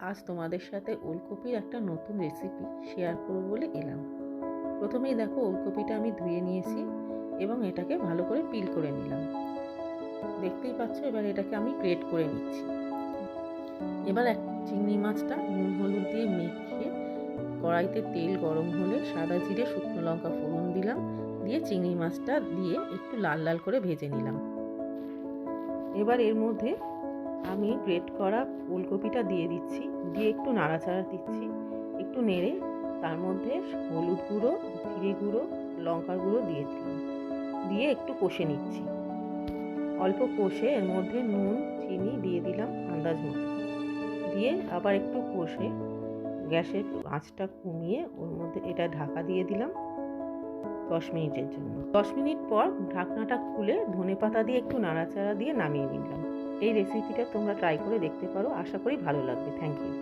আজ তোমাদের সাথে ওলকপির একটা নতুন রেসিপি শেয়ার করব বলে এলাম। প্রথমেই দেখো ওলকপিটা আমি ধুয়ে নিয়েছি এবং এটাকে ভালো করে পিল করে নিলাম। দেখতেই পাচ্ছ, এবার এটাকে আমি গ্রেট করে নিচ্ছি। এবার চিংড়ি মাছটা নুন হলুদ দিয়ে মেখে কড়াইতে তেল গরম হলে সাদা জিরে শুকনো লঙ্কা ফোড়ন দিলাম, দিয়ে চিংড়ি মাছটা দিয়ে একটু লাল লাল করে ভেজে নিলাম। এবার এর মধ্যে আমি গ্রেট করা ওলকপিটা দিয়ে দিচ্ছি, দিয়ে একটু নাড়াচাড়া দিচ্ছি। একটু নেড়ে তার মধ্যে হলুদ গুঁড়ো, জিরে গুঁড়ো, লঙ্কার গুঁড়ো দিয়ে দিলাম, দিয়ে একটু কষে নিচ্ছি। অল্প কষে এর মধ্যে নুন চিনি দিয়ে দিলাম আন্দাজ মতো, দিয়ে আবার একটু কষে গ্যাসের আঁচটা কমিয়ে ওর মধ্যে এটা ঢাকা দিয়ে দিলাম 10 মিনিটের জন্য। 10 মিনিট পর ঢাকনাটা খুলে ধনেপাতা দিয়ে একটু নাড়াচাড়া দিয়ে নামিয়ে নিলাম। এই রেসিপিটা তোমরা ট্রাই করে দেখতে পারো, আশা করি ভালো লাগবে। Thank you.